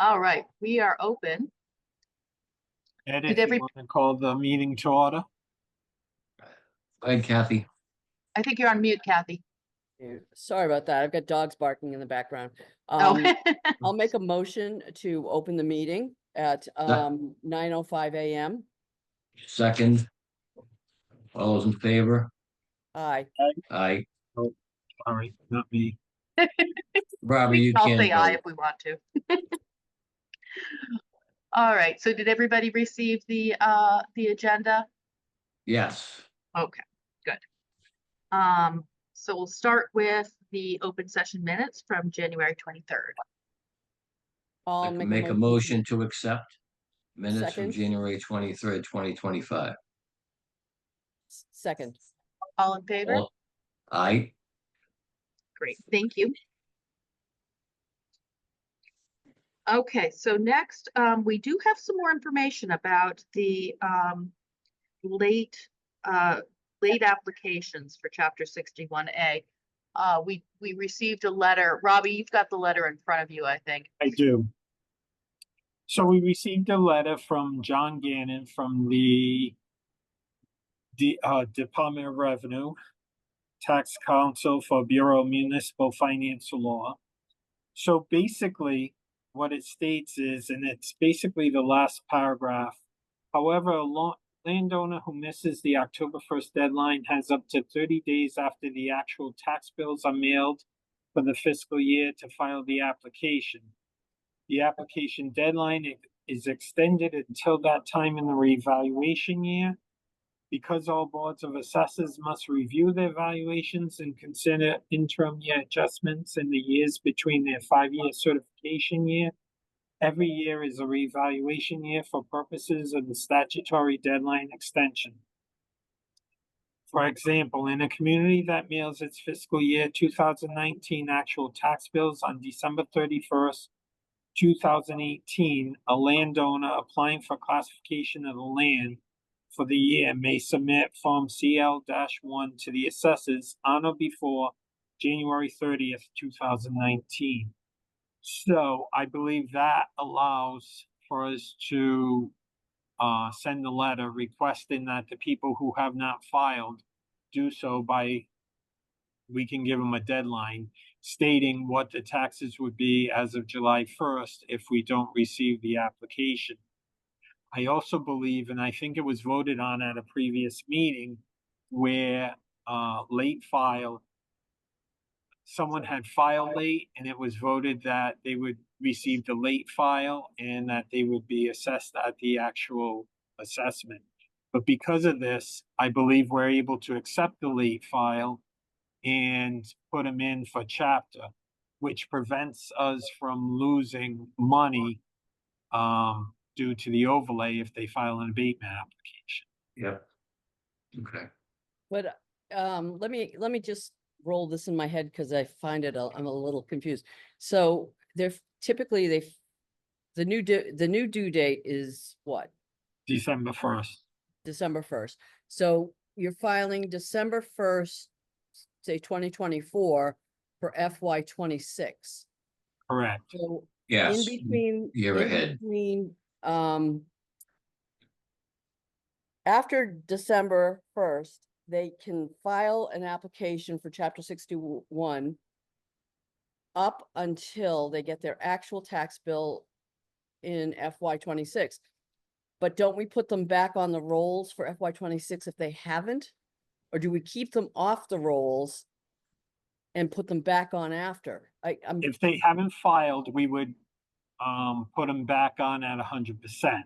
All right, we are open. Ed, Did if you every, want to call the meeting to order. Go ahead, Kathy. I think you're on mute, Kathy. Sorry about that. I've got dogs barking in the background. Oh, I'll make a motion to open the meeting at 9:05 a.m. Second. All those in favor? Aye. Aye. Oh, sorry, not me. Barbara, we you can all can say aye vote. if we want to. All right, so did everybody receive the agenda? Yes. Okay, good. So we'll start with the open session minutes from January 23rd. I I'll can make a motion to accept minutes from Second. January 23rd, 2025. Second. All in favor? Aye. Great, thank you. Okay, so next, we do have some more information about the late applications for Chapter 61A. We received a letter. Robbie, you've got the letter in front of you, I think. I do. So we received a letter from John Gannon from the Department of Revenue, Tax Council for Bureau of Municipal Finance Law. So basically, what it states is, and it's basically the last paragraph, however, a landowner who misses the October 1st deadline has up to 30 days after the actual tax bills are mailed for the fiscal year to file the application. The application deadline is extended until that time in the revaluation year. Because all boards of assessors must review their valuations and consider interim year adjustments in the years between their 5-year certification year, every year is a revaluation year for purposes of the statutory deadline extension. For example, in a community that mails its fiscal year 2019 actual tax bills on December 31st, 2018, a landowner applying for classification of the land for the year may submit Form CL-1 to the assessors on or before January 30th, 2019. So I believe that allows for us to send a letter requesting that the people who have not filed do so by, we can give them a deadline stating what the taxes would be as of July 1st if we don't receive the application. I also believe, and I think it was voted on at a previous meeting, where late file, someone had filed late and it was voted that they would receive the late file and that they would be assessed at the actual assessment. But because of this, I believe we're able to accept the late file and put them in for chapter, which prevents us from losing money due to the overlay if they file an abatement application. Yep. Okay. But let me just roll this in my head because I find it I'm a little confused. So they're typically the new due date is what? December 1st. December 1st. So you're filing December 1st, say 2024 for FY26. Correct. So Yes. in Year ahead. between after December 1st, they can file an application for Chapter 61 up until they get their actual tax bill in FY26. But don't we put them back on the rolls for FY26 if they haven't? Or do we keep them off the rolls and put them back on after? If they haven't filed, we would put them back on at 100%.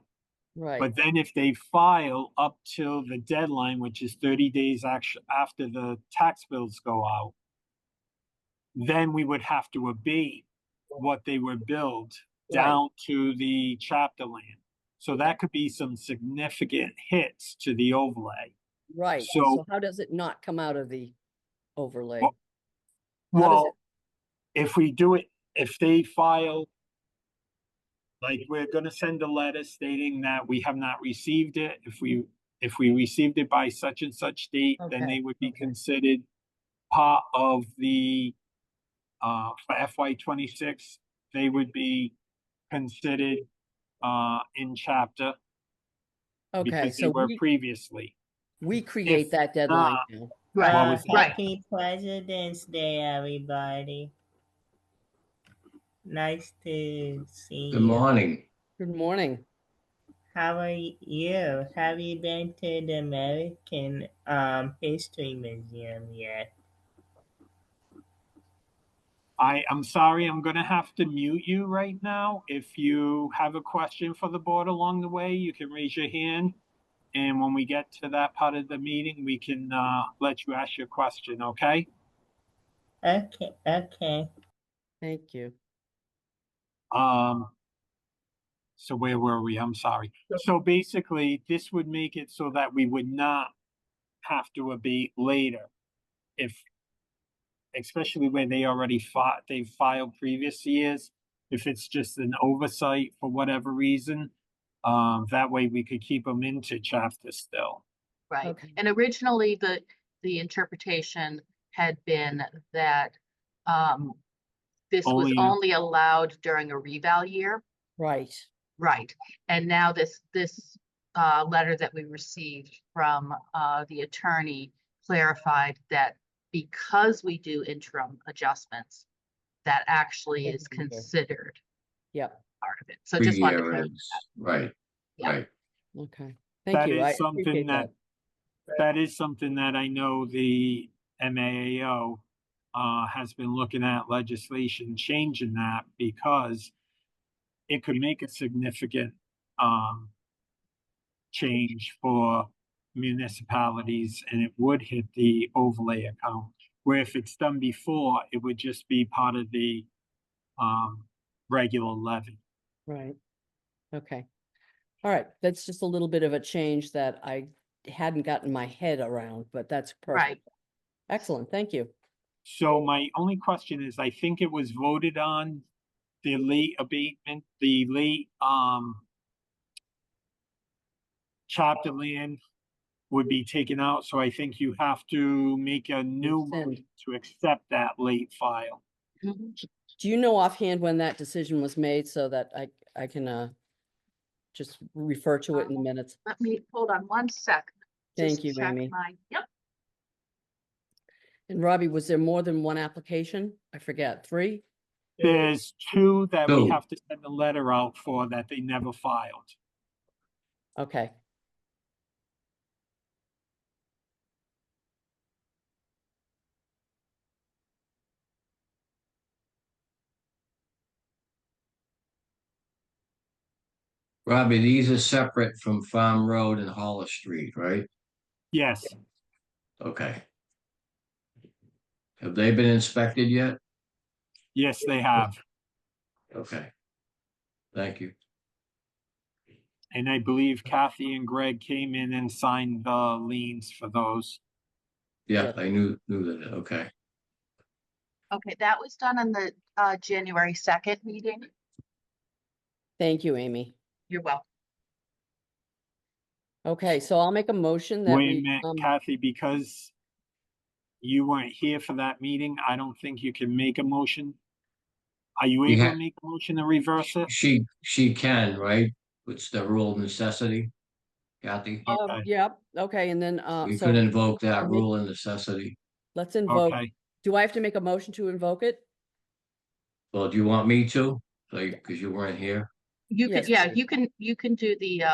Right. But then if they file up till the deadline, which is 30 days after the tax bills go out, then we would have to abate what they were billed down to the chapter land. So that could be some significant hits to the overlay. Right. So how does it not come out of the overlay? Well, if we do it, if they file, like we're going to send a letter stating that we have not received it. If we received it by such and such date, then they would be considered part of the for FY26. They would be considered in chapter Okay, because they so were previously. we create if that deadline not- now. What was that? Happy President's Day, everybody. Nice to see Good you. morning. Good morning. How are you? Have you been to the American History Museum yet? I'm sorry, I'm gonna have to mute you right now. If you have a question for the board along the way, you can raise your hand. And when we get to that part of the meeting, we can let you ask your question, okay? Okay. Thank you. So where were we? I'm sorry. So basically, this would make it so that we would not have to abate later. If, especially when they already they've filed previous years, if it's just an oversight for whatever reason, that way we could keep them into chapter still. Right. Okay. And originally, the interpretation had been that this was Only- only allowed during a reval year. Right. Right. And now this letter that we received from the attorney clarified that because we do interim adjustments, that actually is Every year. considered Yep. part of it. So just wanted to Three-year clarify is, that. right, Yeah. right. Okay. Thank That you. is I something appreciate that, that is something that I know the MAAO has been looking at legislation changing that because it could make a significant change for municipalities and it would hit the overlay account. Where if it's done before, it would just be part of the regular levy. Right. Okay. All right. That's just a little bit of a change that I hadn't gotten my head around, but that's Right. perfect. Excellent. Thank you. So my only question is, I think it was voted on the late abatement, the late chapter land would be taken out. So I think you have to make a new Rescind. motion to accept that late file. Mhm. Do you know offhand when that decision was made so that I can just refer to it in the minutes? Let me, hold on one sec. Thank Just you, check Amy. Yep. And Robbie, was there more than one application? I forget, 3? There's 2 that we Two. have to send a letter out for that they never filed. Okay. Robbie, these are separate from Farm Road and Hollis Street, right? Yes, Okay. Have they been inspected yet? yes, they have. Okay. Thank you. And I believe Kathy and Greg came in and signed the liens for those. Yeah, Yes. I knew that, okay. Okay, that was done on the January 2nd meeting. Thank you, Amy. You're welcome. Okay, so I'll make a motion that Wait a we, minute, Kathy, because you weren't here for that meeting, I don't think you can make a motion. Are you We able ha- to make a motion to reverse it? She can, right? It's the rule of necessity, Kathy? Okay, yeah, okay, and then, We so could invoke that make- rule of necessity. let's invoke. okay. Do I have to make a motion to invoke it? Well, do you want me to? Like, because you weren't here, You can, Yes, yeah, please. you can do the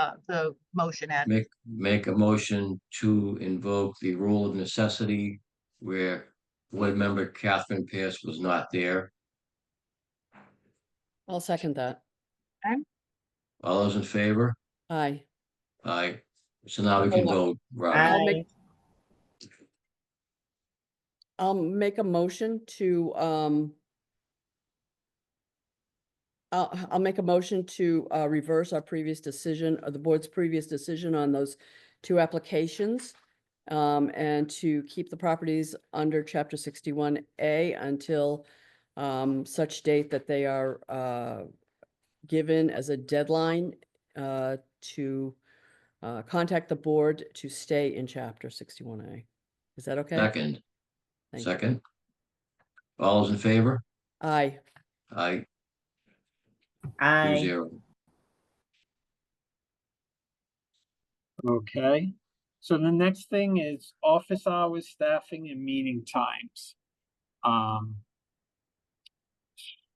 motion, Ed. make a motion to invoke the rule of necessity where board member Catherine Pierce was not there. I'll second that. All those in favor? Aye. Aye. So now we can Hold on. vote, Robbie. I'll I make- I'll make a motion to, I'll make a motion to reverse our previous decision, or the board's previous decision on those 2 applications. And to keep the properties under chapter 61A until such date that they are given as a deadline to contact the board to stay in chapter 61A. Is that okay? Second, Thank you. second. All those in favor? Aye. Aye. Aye. 2-0. Okay, so the next thing is office hours, staffing, and meeting times. Um,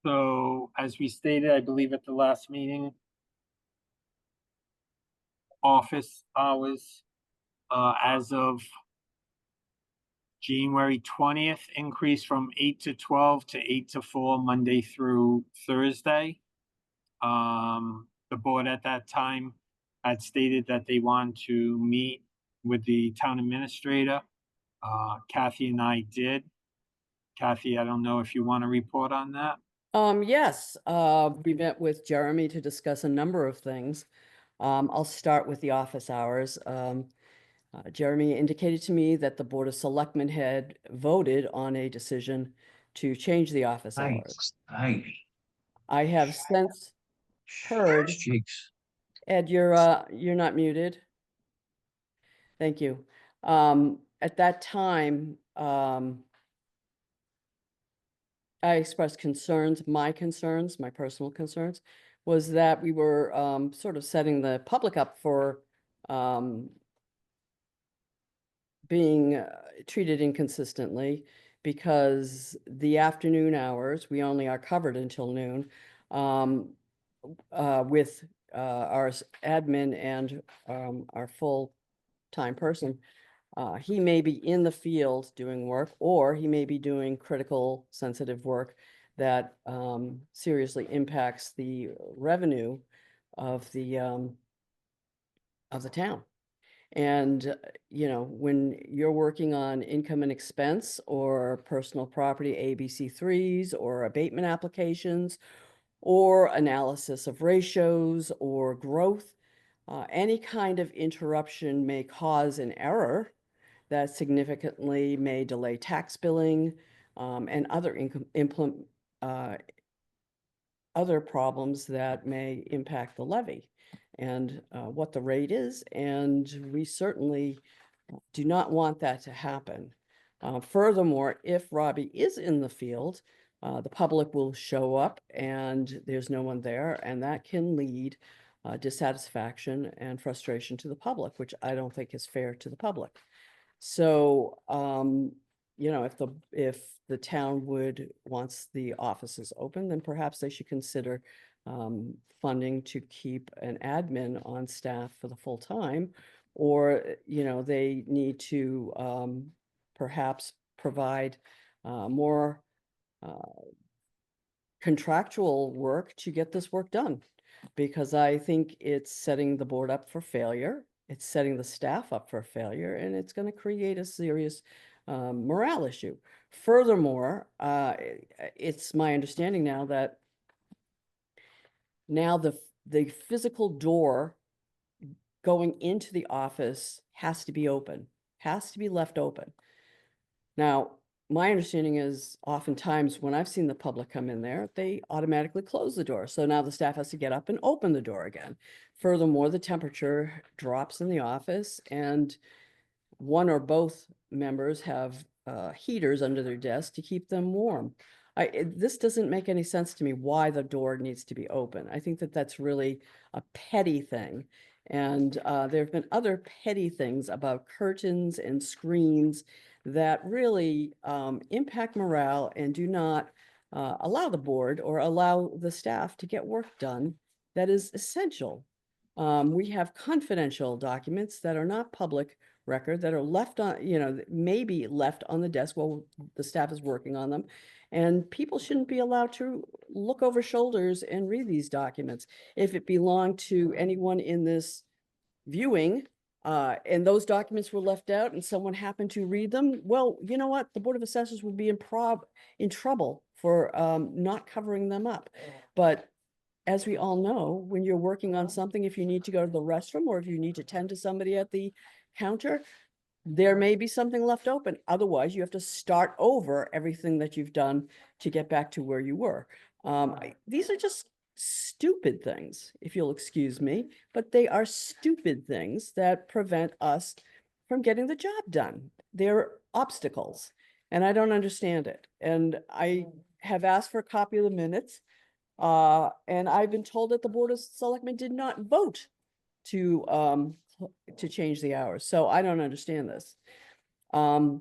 so as we stated, I believe at the last meeting, office hours, as of January 20th, increased from 8 to 12 to 8 to 4, Monday through Thursday. The board at that time had stated that they wanted to meet with the town administrator. Kathy and I did. Kathy, I don't know if you want to report on that. Yes, we met with Jeremy to discuss a number of things. I'll start with the office hours. Jeremy indicated to me that the Board of Selectmen had voted on a decision to change the office hours. Nice. I have since heard, Cheeks. Ed, you're not muted. Thank you. At that time, I expressed concerns, my personal concerns, was that we were sort of setting the public up for being treated inconsistently, because the afternoon hours, we only are covered until noon, with our admin and our full-time person. He may be in the field doing work, or he may be doing critical, sensitive work that seriously impacts the revenue of the town. And, you know, when you're working on income and expense or personal property ABC3s or abatement applications or analysis of ratios or growth, any kind of interruption may cause an error that significantly may delay tax billing, and other problems that may impact the levy and what the rate is. And we certainly do not want that to happen. Furthermore, if Robbie is in the field, the public will show up and there's no one there, and that can lead dissatisfaction and frustration to the public, which I don't think is fair to the public. So, you know, if the town wants the offices open, then perhaps they should consider funding to keep an admin on staff for the full time. Or, you know, they need to perhaps provide more contractual work to get this work done. Because I think it's setting the board up for failure. It's setting the staff up for failure, and it's going to create a serious morale issue. Furthermore, it's my understanding now that the physical door going into the office has to be open, has to be left open. Now, my understanding is oftentimes when I've seen the public come in there, they automatically close the door. So now the staff has to get up and open the door again. Furthermore, the temperature drops in the office, and one or both members have heaters under their desk to keep them warm. This doesn't make any sense to me why the door needs to be open. I think that that's really a petty thing. And there have been other petty things about curtains and screens that really impact morale and do not allow the board or allow the staff to get work done that is essential. We have confidential documents that are not public record, that are left on, you know, maybe left on the desk while the staff is working on them. And people shouldn't be allowed to look over shoulders and read these documents. If it belonged to anyone in this viewing, and those documents were left out and someone happened to read them, well, you know what? The Board of Assessors would be in trouble for not covering them up. But as we all know, when you're working on something, if you need to go to the restroom or if you need to tend to somebody at the counter, there may be something left open. Otherwise, you have to start over everything that you've done to get back to where you were. These are just stupid things, if you'll excuse me, but they are stupid things that prevent us from getting the job done. They're obstacles, and I don't understand it. And I have asked for a copy of the minutes. And I've been told that the Board of Selectmen did not vote to change the hours, so I don't understand this. I'll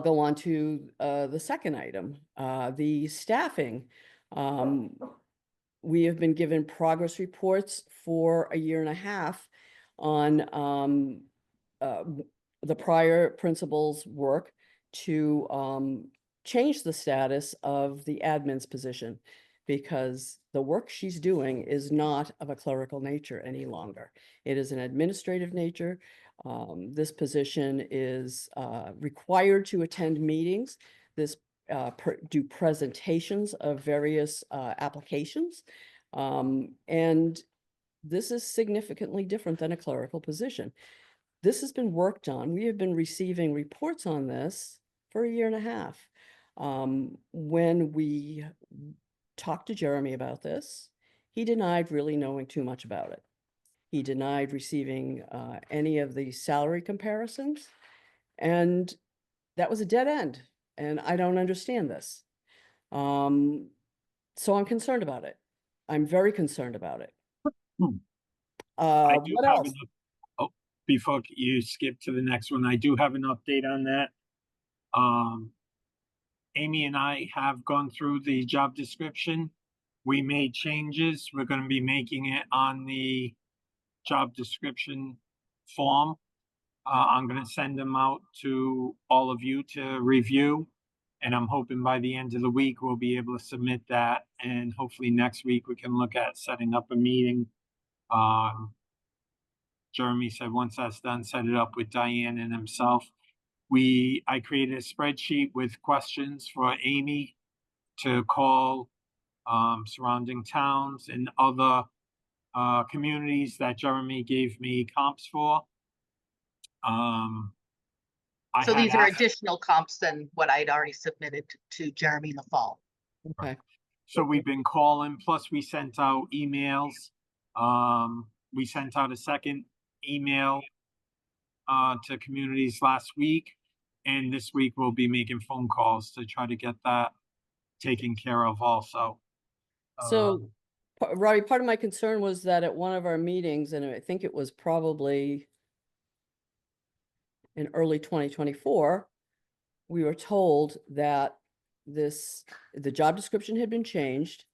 go on to the second item, the staffing. We have been given progress reports for a year and a half on the prior principal's work to change the status of the admin's position, because the work she's doing is not of a clerical nature any longer. It is an administrative nature. This position is required to attend meetings, do presentations of various applications. And this is significantly different than a clerical position. This has been worked on. We have been receiving reports on this for a year and a half. When we talked to Jeremy about this, he denied really knowing too much about it. He denied receiving any of the salary comparisons, and that was a dead end, and I don't understand this. So I'm concerned about it. I'm very concerned about it. I do What have else? before you skip to the next one, I do have an update on that. Amy and I have gone through the job description. We made changes. We're going to be making it on the job description form. I'm going to send them out to all of you to review. And I'm hoping by the end of the week, we'll be able to submit that. And hopefully next week, we can look at setting up a meeting. Jeremy said once that's done, set it up with Diane and himself. I created a spreadsheet with questions for Amy to call surrounding towns and other communities that Jeremy gave me comps for. So these are additional comps than what I'd already submitted to Jeremy in the fall. Okay. So we've been calling, plus we sent out emails. We sent out a second email to communities last week. And this week we'll be making phone calls to try to get that taken care of also. So, Robbie, part of my concern was that at one of our meetings, and I think it was probably in early 2024, we were told that the job description had been changed,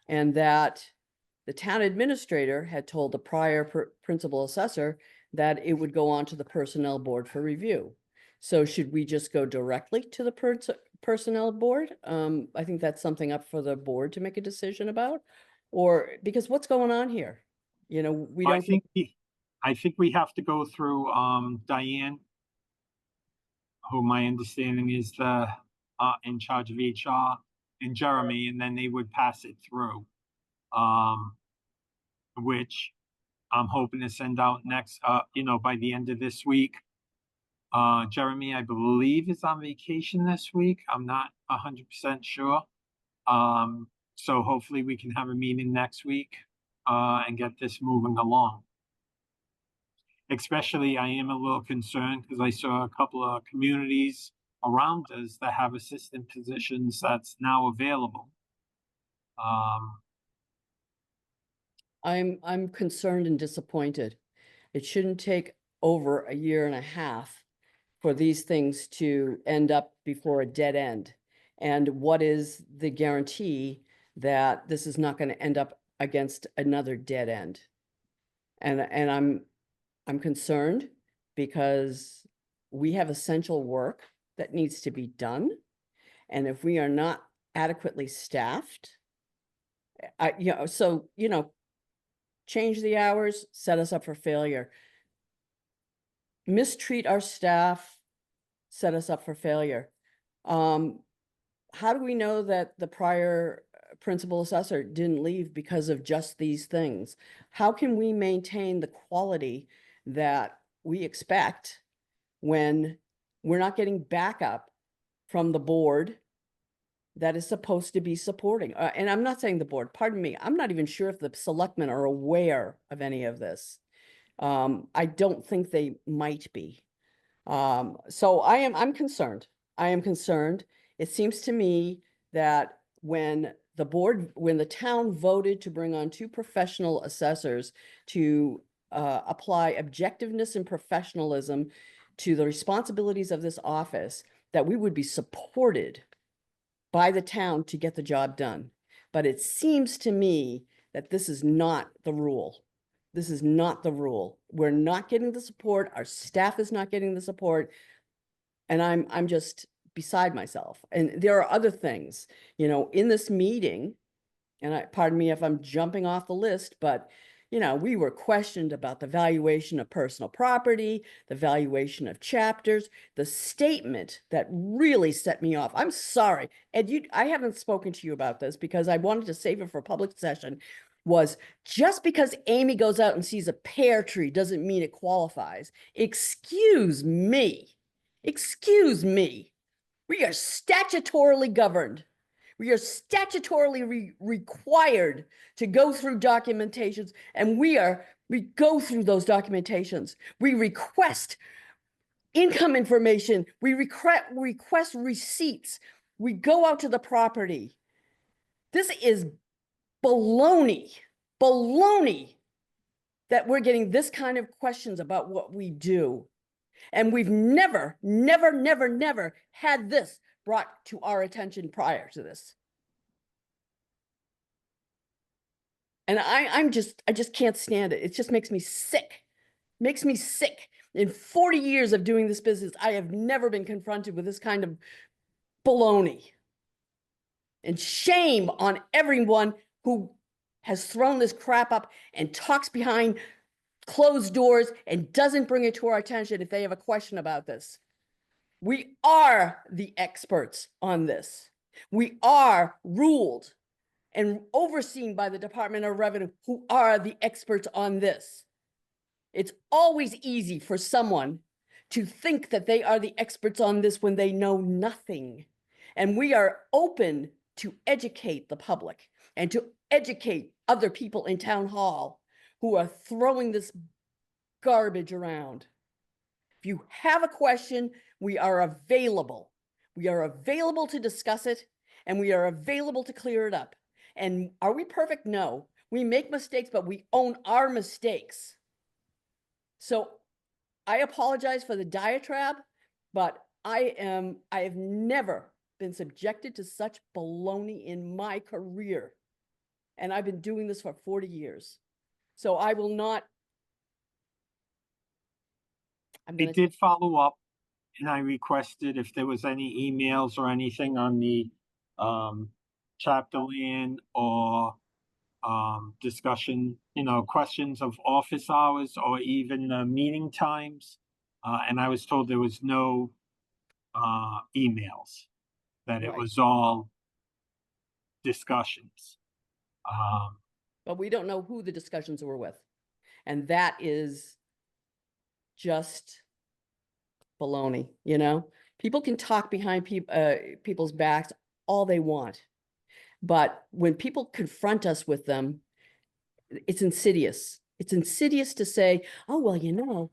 and that the town administrator had told the prior principal assessor that it would go on to the personnel board for review. So should we just go directly to the personnel board? I think that's something up for the board to make a decision about, or because what's going on here? You know, we don't. I think we have to go through Diane, who my understanding is the in charge of HR, and Jeremy, and then they would pass it through. Which I'm hoping to send out next, by the end of this week. Jeremy, I believe, is on vacation this week. I'm not 100% sure. So hopefully we can have a meeting next week and get this moving along. Especially, I am a little concerned because I saw a couple of communities around us that have assistant positions that's now available. I'm concerned and disappointed. It shouldn't take over a year and a half for these things to end up before a dead end. And what is the guarantee that this is not going to end up against another dead end? And I'm concerned because we have essential work that needs to be done. And if we are not adequately staffed, change the hours, set us up for failure. Mistreat our staff, set us up for failure. How do we know that the prior principal assessor didn't leave because of just these things? How can we maintain the quality that we expect when we're not getting backup from the board that is supposed to be supporting? And I'm not saying the board, pardon me, I'm not even sure if the selectmen are aware of any of this. I don't think they might be. So I'm concerned. I am concerned. It seems to me that when the board, when the town voted to bring on 2 professional assessors to apply objectiveness and professionalism to the responsibilities of this office, that we would be supported by the town to get the job done. But it seems to me that this is not the rule. This is not the rule. We're not getting the support. Our staff is not getting the support. And I'm just beside myself. And there are other things, you know, in this meeting, and pardon me if I'm jumping off the list, but you know, we were questioned about the valuation of personal property, the valuation of chapters, the statement that really set me off. I'm sorry, Ed, I haven't spoken to you about this because I wanted to save it for a public session, was just because Amy goes out and sees a pear tree doesn't mean it qualifies. Excuse me. Excuse me. We are statutorily governed. We are statutorily required to go through documentations, and we go through those documentations. We request income information. We request receipts. We go out to the property. This is baloney, baloney that we're getting this kind of questions about what we do. And we've never, never, never, never had this brought to our attention prior to this. And I just can't stand it. It just makes me sick. Makes me sick. In 40 years of doing this business, I have never been confronted with this kind of baloney. And shame on everyone who has thrown this crap up and talks behind closed doors and doesn't bring it to our attention if they have a question about this. We are the experts on this. We are ruled and overseen by the Department of Revenue, who are the experts on this. It's always easy for someone to think that they are the experts on this when they know nothing. And we are open to educate the public and to educate other people in town hall who are throwing this garbage around. If you have a question, we are available. We are available to discuss it, and we are available to clear it up. And are we perfect? No. We make mistakes, but we own our mistakes. So I apologize for the diatribe, but I have never been subjected to such baloney in my career. And I've been doing this for 40 years. So I will not. I did follow up, and I requested if there was any emails or anything on the chapter land or discussion, you know, questions of office hours or even meeting times. And I was told there was no emails, that it Right. was all discussions. But we don't know who the discussions were with. And that is just baloney, you know? People can talk behind people's backs all they want. But when people confront us with them, it's insidious. It's insidious to say, oh, well, you know,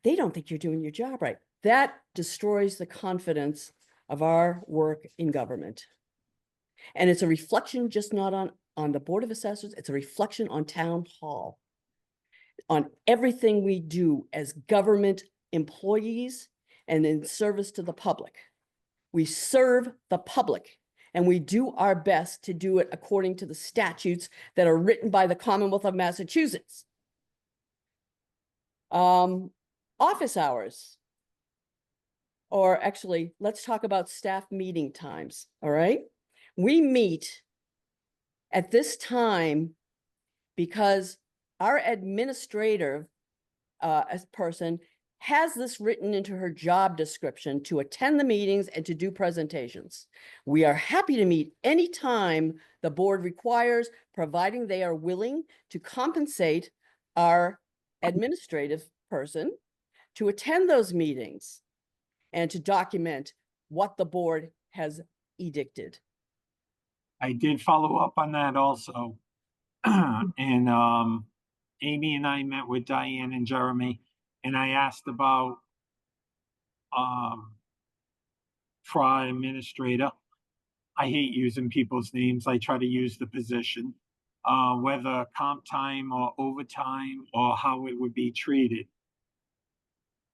they don't think you're doing your job right. That destroys the confidence of our work in government. And it's a reflection just not on the Board of Assessors, it's a reflection on town hall, on everything we do as government employees and in service to the public. We serve the public, and we do our best to do it according to the statutes that are written by the Commonwealth of Massachusetts. Office hours. Or actually, let's talk about staff meeting times, all right? We meet at this time because our administrative person has this written into her job description to attend the meetings and to do presentations. We are happy to meet anytime the board requires, providing they are willing to compensate our administrative person to attend those meetings and to document what the board has edicted. I did follow up on that also. And Amy and I met with Diane and Jeremy, and I asked about for our administrator, I hate using people's names. I try to use the position, whether comp time or overtime or how it would be treated.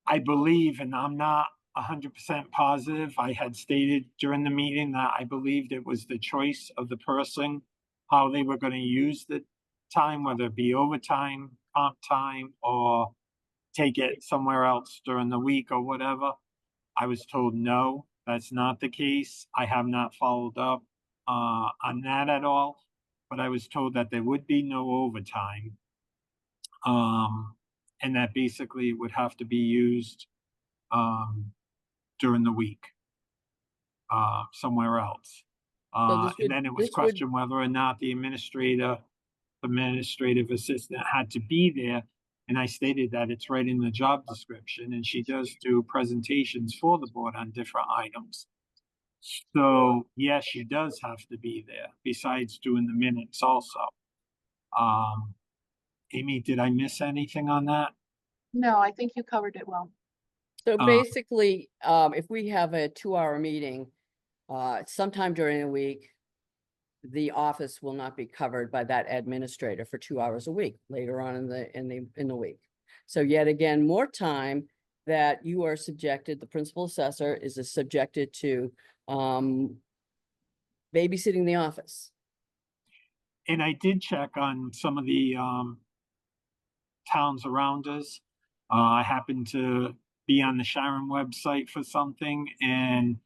I believe, and I'm not 100% positive, I had stated during the meeting that I believed it was the choice of the person, how they were gonna use the time, whether it be overtime, comp time, or take it somewhere else during the week or whatever. I was told, no, that's not the case. I have not followed up, on that at all, but I was told that there would be no overtime. And that basically would have to be used, during the week, somewhere else. So this And would, then it was this would, questioned whether or not the administrative assistant had to be there. And I stated that it's right in the job description, and she does do presentations for the board on different items. So yes, she does have to be there, besides doing the minutes also. Amy, did I miss anything on that? No, I think you covered it well. so Uh, basically, if we have a 2-hour meeting, sometime during the week, the office will not be covered by that administrator for 2 hours a week later on in the week. So yet again, more time that you are subjected, the principal assessor is subjected to babysitting the office. And I did check on some of the, towns around us. I happened to be on the Sharon website for something, and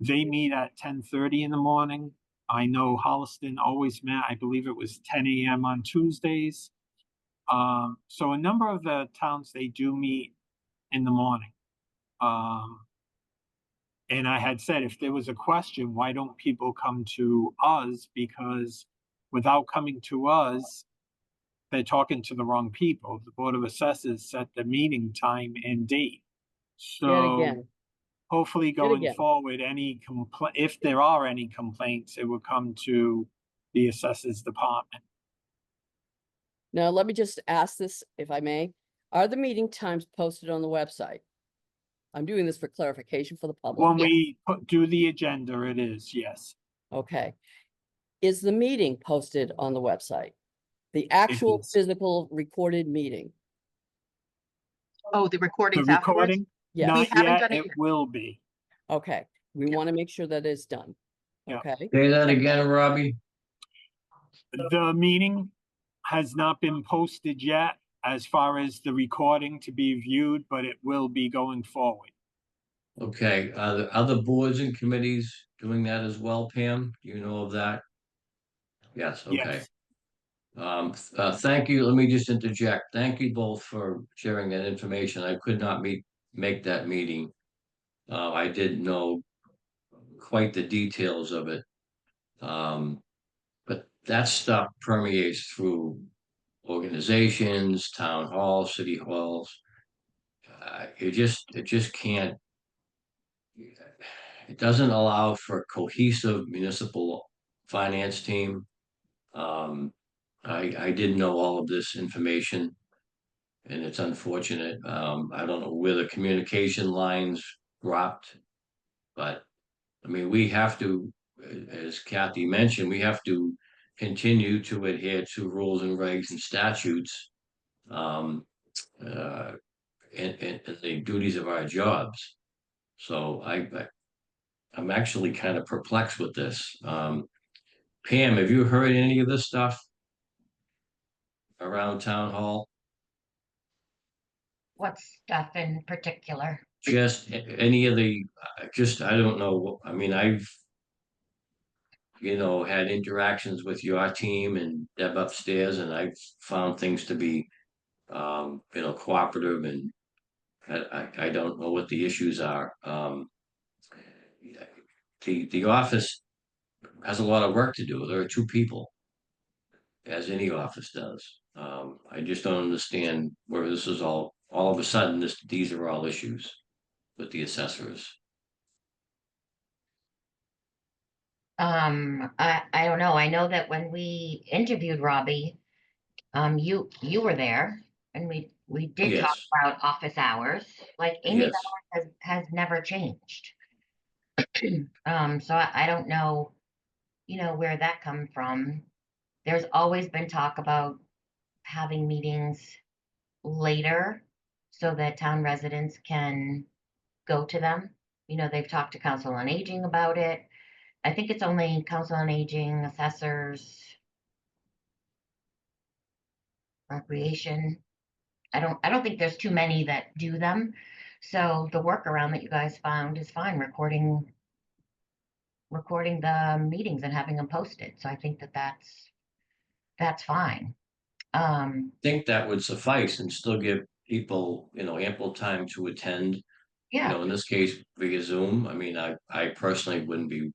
they meet at 10:30 in the morning. I know Holliston always met, I believe it was 10 a.m. on Tuesdays. So a number of the towns, they do meet in the morning. And I had said, if there was a question, why don't people come to us? Because without coming to us, they're talking to the wrong people. The Board of Assessors set the meeting time and date. Yet So again, hopefully yet going again. forward, if there are any complaints, it will come to the Assessors Department. Now, let me just ask this, if I may. Are the meeting times posted on the website? I'm doing this for clarification for the public. When we do the agenda, it is, yes. Okay. Is the meeting posted on the website? The actual is. physical recorded meeting? Oh, the The recordings afterwards? recording, Yes. We not haven't yet, done it it yet. will be. Okay, we Yeah. want to make sure that it's done. Yeah. Okay, Say that again, Robbie? The meeting has not been posted yet as far as the recording to be viewed, but it will be going forward. Okay, are the other boards and committees doing that as well, Pam? Do you know of that? Yes, okay. Yes. Thank you. Let me just interject. Thank you both for sharing that information. I could not make that meeting. I didn't know quite the details of it. But that stuff permeates through organizations, town halls, city halls. It just can't, it doesn't allow for a cohesive municipal finance team. I didn't know all of this information, and it's unfortunate. I don't know where the communication lines dropped, but I mean, we have to, as Kathy mentioned, we have to continue to adhere to rules and regs and statutes, um, uh, and the duties of our jobs. So I'm actually kind of perplexed with this. Pam, have you heard any of this stuff around town hall? What stuff in particular? Just any of the, just, I don't know. I mean, I've, had interactions with your team and Deb upstairs, and I've found things to be, cooperative, and I don't know what the issues are. The office has a lot of work to do. There are two people, as any office does. I just don't understand where this is all of a sudden, these are all issues with the assessors. I don't know. I know that when we interviewed Robbie, you were there, and we did talk Yes, about office hours. Like Amy's yes. hours has never changed. So I don't know where that come from. There's always been talk about having meetings later so that town residents can go to them. They've talked to Council on Aging about it. I think it's only Council on Aging, Assessors, Recreation. I don't think there's too many that do them. So the workaround that you guys found is fine, recording the meetings and having them posted. So I think that's fine. Think that would suffice and still give people, ample time to attend. Yeah, In this case, via Zoom. I mean, I personally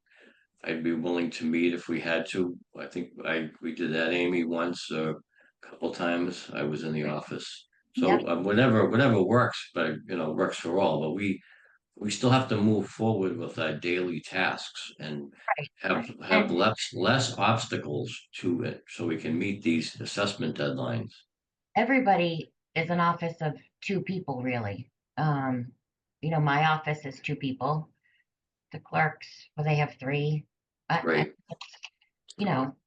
I'd be willing to meet if we had to. I think we did that, Amy, once, a couple times. I was in the office. So Yep. whatever works, but works for all. But we still have to move forward with our daily tasks and right. have And less obstacles to it, so we can meet these assessment deadlines. everybody is an office of two people, really. My office is two people. The clerks, well, they have three. Right.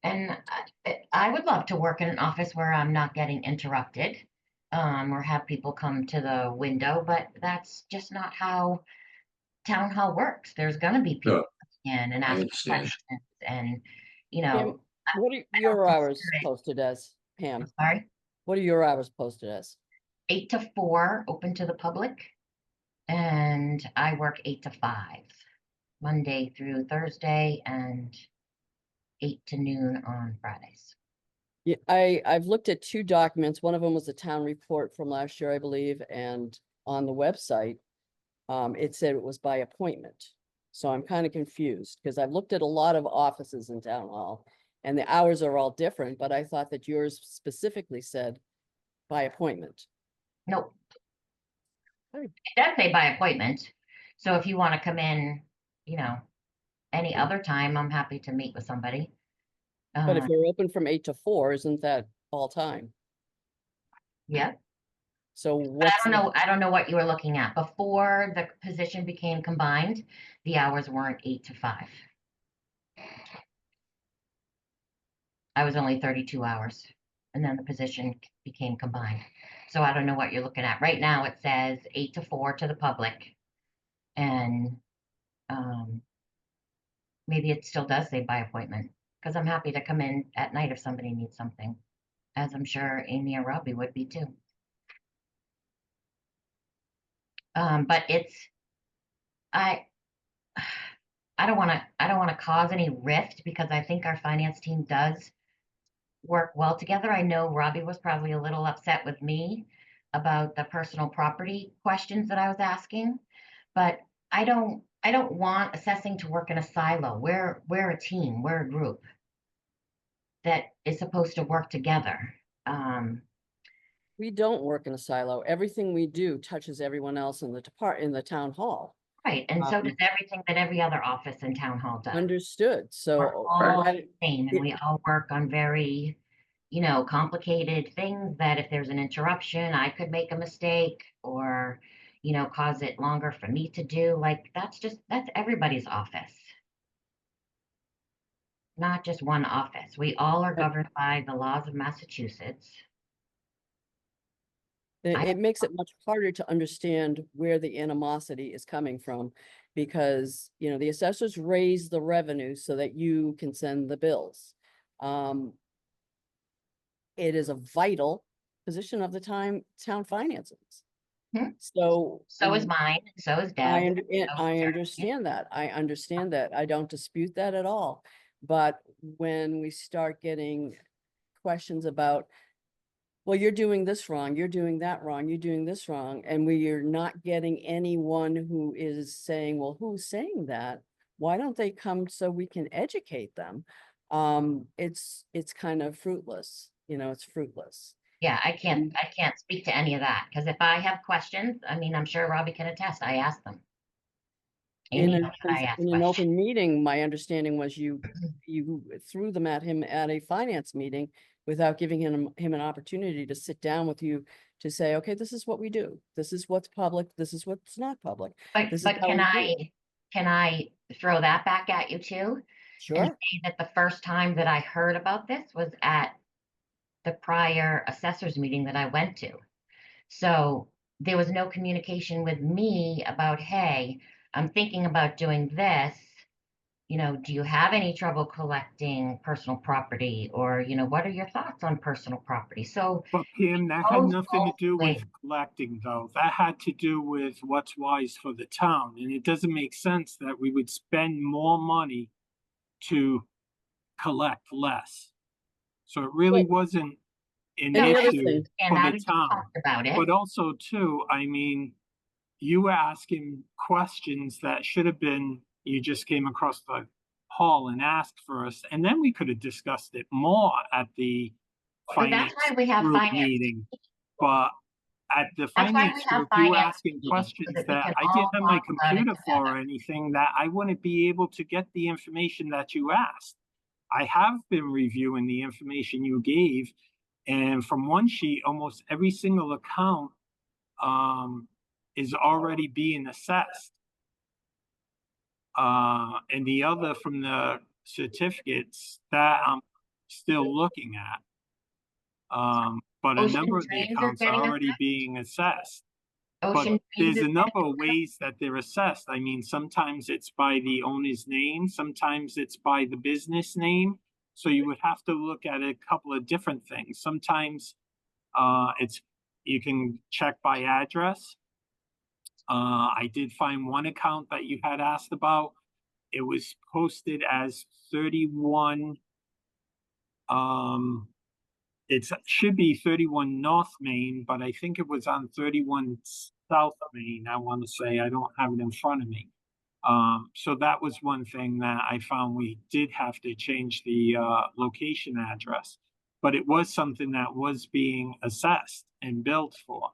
And I would love to work in an office where I'm not getting interrupted, or have people come to the window, but that's just not how town hall works. There's gonna be people Sure. coming in and I asking understand. questions and, Pam, I what are I don't your hours consider it- posted as, Pam? I'm sorry, What are your hours posted as? 8 to 4, open to the public, and I work 8 to 5, Monday through Thursday, and 8 to noon on Fridays. Yeah, I've looked at two documents. One of them was a town report from last year, I believe, and on the website, it said it was by appointment. So I'm kind of confused because I've looked at a lot of offices in town hall and the hours are all different, but I thought that yours specifically said by appointment. Nope. Hey. It does say by appointment. So if you want to come in, any other time, I'm happy to meet with somebody. But if you're open from 8 to 4, isn't that all time? Yeah, So but what's, I don't know what you were looking at. Before the position became combined, the hours weren't 8 to 5. I was only 32 hours, and then the position became combined. So I don't know what you're looking at. Right now, it says 8 to 4 to the public. And maybe it still does say by appointment, because I'm happy to come in at night if somebody needs something, as I'm sure Amy or Robbie would be too. But I don't want to cause any rift, because I think our finance team does work well together. I know Robbie was probably a little upset with me about the personal property questions that I was asking, but I don't want assessing to work in a silo. We're a team, we're a group that is supposed to work together. we don't work in a silo. Everything we do touches everyone else in the town hall. Right, and so does Um, everything that every other office in town hall does. Understood. We're So all why- the same, and we all work on very, complicated things that if there's an interruption, I could make a mistake or, cause it longer for me to do. Like, that's everybody's office. Not just one office. We all are governed by the laws of Massachusetts. it makes it much harder to understand where the animosity is coming from, because, the assessors raise the revenue so that you can send the bills. It is a vital position of the town finances. Mhm. So. So is mine, so is I Deb. understand that. I understand that. I don't dispute that at all. But when we start getting questions about, well, you're doing this wrong, you're doing that wrong, you're doing this wrong, and we are not getting anyone who is saying, well, who's saying that? Why don't they come so we can educate them? It's kind of fruitless, it's fruitless. Yeah, I can't speak to any of that, because if I have questions, I mean, I'm sure Robbie can attest, I ask them. Amy knows that I ask In an questions. open meeting, my understanding was you threw them at him at a finance meeting without giving him an opportunity to sit down with you to say, okay, this is what we do. This is what's public. This is what's not public. But This is but how can we do it. I throw that back at you too? Sure. say that the first time that I heard about this was at the prior assessors meeting that I went to. So there was no communication with me about, hey, I'm thinking about doing this. You know, do you have any trouble collecting personal property? Or, you know, what are your thoughts on personal property? So But Pam, that had goes nothing to both do with ways. collecting, though. That had to do with what's wise for the town, and it doesn't make sense that we would spend more money to collect less. So it really Well, wasn't an and the other issue thing, And for that the we town. talked about it. But also too, I mean, you were asking questions that should have been, you just came across the hall and asked first, and then we could have discussed it more at the So that's finance why we have group finance. meeting. But at the That's why we finance have group, you were finance asking meetings, so questions that we that can I didn't all have my talk about it computer for together. or anything, that I wouldn't be able to get the information that you asked. I have been reviewing the information you gave, and from one sheet, almost every single account is already being assessed. And the other from the certificates that I'm still looking at. But a Ocean number of the Dreams is accounts are getting already being assessed. But Ocean Dreams there's is a number getting of ways that they're assessed. I mean, sometimes it's by the owner's name, sometimes it's by the business name. So you would have to look at a couple of different things. Sometimes it's, you can check by address. I did find one account that you had asked about. It was posted as 31, it should be 31 North Main, but I think it was on 31 South Main, I want to say. I don't have it in front of me. So that was one thing that I found we did have to change the location address, but it was something that was being assessed and billed for.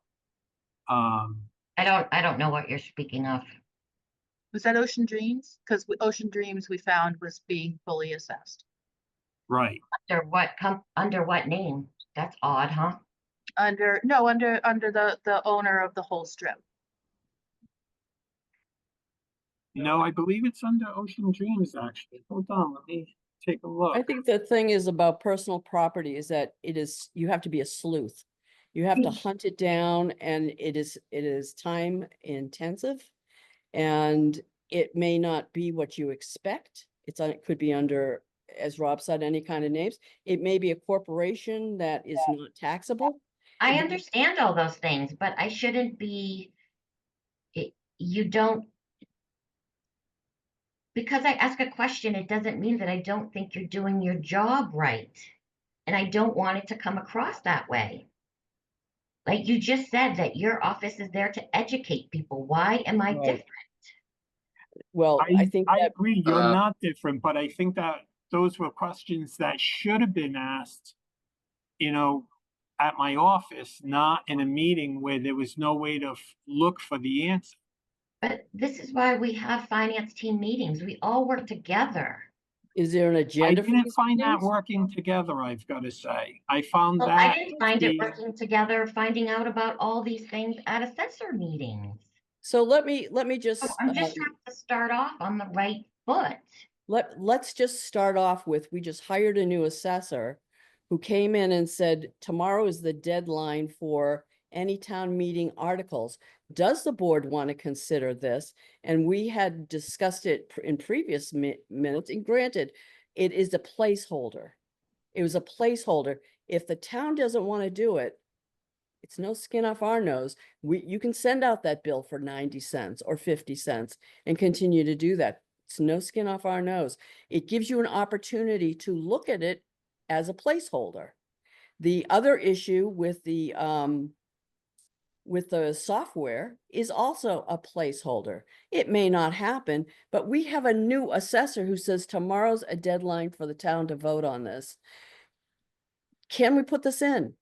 I don't know what you're speaking of. Was that Ocean Dreams? Because Ocean Dreams we found was being fully assessed. Right. Under what name? That's odd, huh? Under the owner of the whole strip. No, I believe it's under Ocean Dreams, actually. Hold on, let me take a look. I think the thing is about personal property is that you have to be a sleuth. You have to hunt it down, and it is time intensive. And it may not be what you expect. It could be under, as Rob said, any kind of names. It may be a corporation that is not taxable. I understand all those things, but I shouldn't be, you don't, because I ask a question, it doesn't mean that I don't think you're doing your job right. And I don't want it to come across that way. Like you just said that your office is there to educate people. Why am I Right. different? Well, I think I that agree, you're Uh, not different, but I think that those were questions that should have been asked, you know, at my office, not in a meeting where there was no way to look for the answer. But this is why we have finance team meetings. We all work together. is there an I agenda for didn't these find that meetings? working together, I've got to say. I found Well, I that didn't to find it be, working together, finding out about all these things at assessor meetings. So let me So just I'm just trying to start off on the right foot. let's just start off with, we just hired a new assessor who came in and said, tomorrow is the deadline for any town meeting articles. Does the board want to consider this? And we had discussed it in previous minutes, and granted, it is a placeholder. It was a placeholder. If the town doesn't want to do it, it's no skin off our nose. You can send out that bill for 90 cents or 50 cents and continue to do that. It's no skin off our nose. It gives you an opportunity to look at it as a placeholder. The other issue with the software is also a placeholder. It may not happen, but we have a new assessor who says tomorrow's a deadline for the town to vote on this. Can we put this in?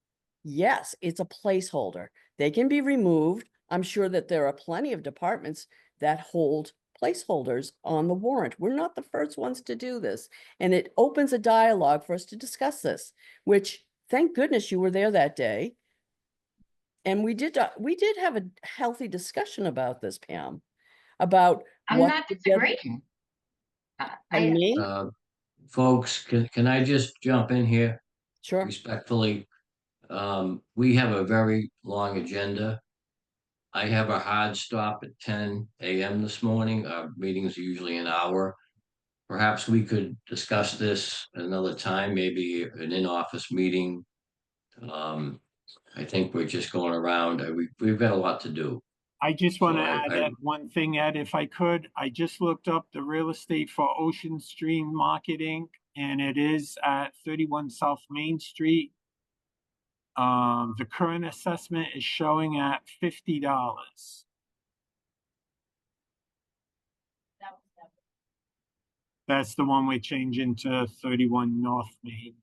Yes, it's a placeholder. They can be removed. I'm sure that there are plenty of departments that hold placeholders on the warrant. We're not the first ones to do this. And it opens a dialogue for us to discuss this, which thank goodness you were there that day. And we did have a healthy discussion about this, Pam, about I'm what not the disagreeing. pardon me? uh, folks, can I just jump in here Sure. respectfully? We have a very long agenda. I have a hard stop at 10 a.m. this morning. Our meetings are usually an hour. Perhaps we could discuss this another time, maybe an in-office meeting. I think we're just going around. We've got a lot to do. I just So want to I- add I- that one thing, Ed, if I could. I just looked up the real estate for Ocean Stream Marketing, and it is at 31 South Main Street. The current assessment is showing at $50. That's the one we change into 31 North Main.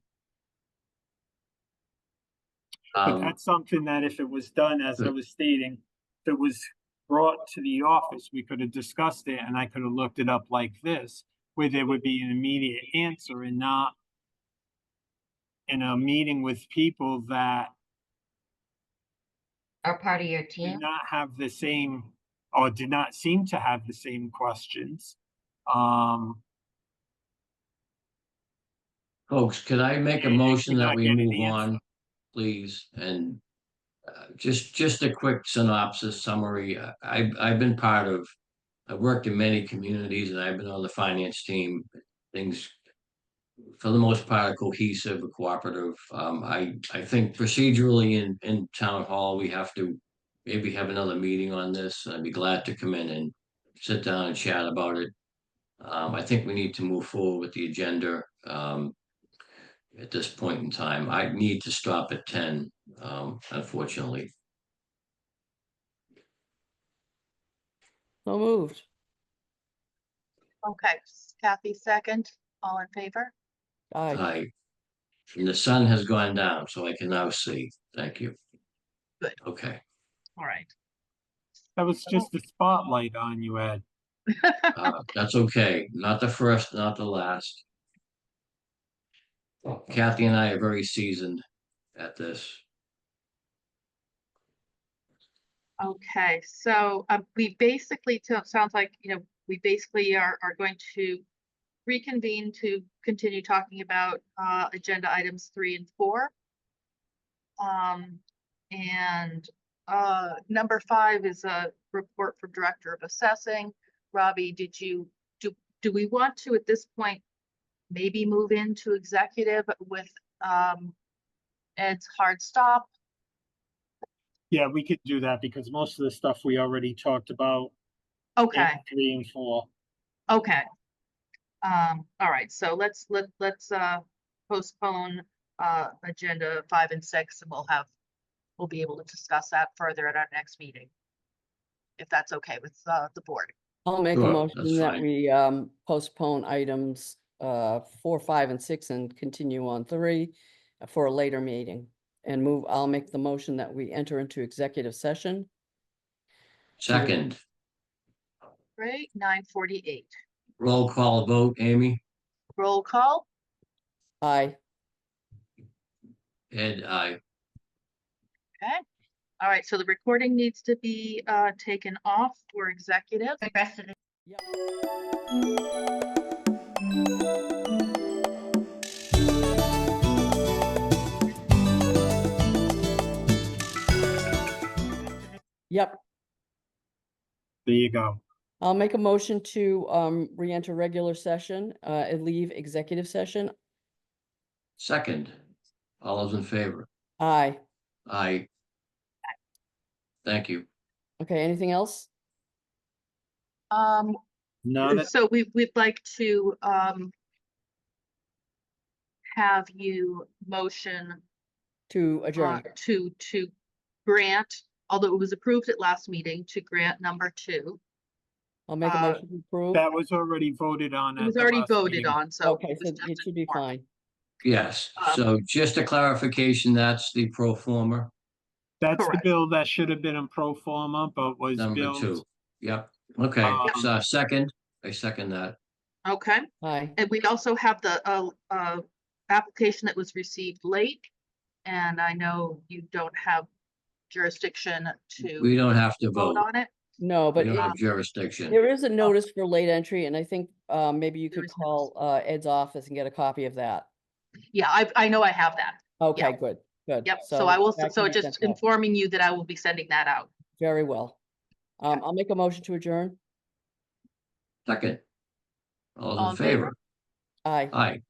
But that's something that if it was done, as I was stating, if it was brought to the office, we could have discussed it and I could have looked it up like this, where there would be an immediate answer and not in a meeting with people that Are part of your did team? not have the same, or did not seem to have the same questions. Folks, could I make a motion Did that not we get an move on, answer. please? And just a quick synopsis summary. I've been part of, I've worked in many communities and I've been on the finance team. Things, for the most part, are cohesive, cooperative. I think procedurally in town hall, we have to maybe have another meeting on this. I'd be glad to come in and sit down and chat about it. I think we need to move forward with the agenda. At this point in time, I need to stop at 10, unfortunately. So moved. Okay, Kathy, second, all in favor? Aye. And the sun has gone down, so I can now see. Thank you. Good. Okay. All right. That was just a spotlight on you, Ed. That's okay. Not the first, not the last. Kathy and I are very seasoned at this. Okay, so we basically, sounds like, we basically are going to reconvene to continue talking about agenda items 3 and 4. And number 5 is a report from Director of Assessing. Robbie, do we want to at this point maybe move into executive with Ed's hard stop? Yeah, we could do that because most of the stuff we already talked about in Okay, 3 and 4. okay. All right, so let's postpone agenda 5 and 6, and we'll be able to discuss that further at our next meeting. If that's okay with the board. I'll make a Sure, motion that's that fine. we postpone items 4, 5, and 6 and continue on 3 for a later meeting. And I'll make the motion that we enter into executive session. Second, Great, 9:48. roll call vote, Amy, Roll call. Aye. Ed, I. Okay. All right, so the recording needs to be taken off for executive. The rest of the Yep. Yep. There you go. I'll make a motion to re-enter regular session and leave executive session. Second, all those in favor? Aye. Aye. Thank you. Okay, anything else? Not a, So we'd like to have you motion To adjourn. to grant, although it was approved at last meeting, to grant number 2. I'll make a motion to approve. that was already voted on. It at was the already last voted meeting. on, so. Okay, so it should be fine. Yes, so just a clarification, that's the pro forma, That's the Correct. bill that should have been in pro forma, but was number billed. 2. Yep, okay, so second, I second that. Okay, Aye. and we'd also have the application that was received late. And I know you don't have jurisdiction We to don't have to vote vote. on it. No, We but don't have jurisdiction. there is a notice for late entry, and I think maybe you There could is no call Ed's office and get a copy of that. Yeah, I know I have that. Okay, good, good. Yep, so I will, that so can be just sent out. informing you that I will be sending that out. Very well. I'll make a motion to adjourn. Second. All All in in favor? favor? Aye. Aye.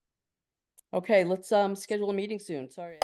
Okay, let's schedule a meeting soon. Sorry.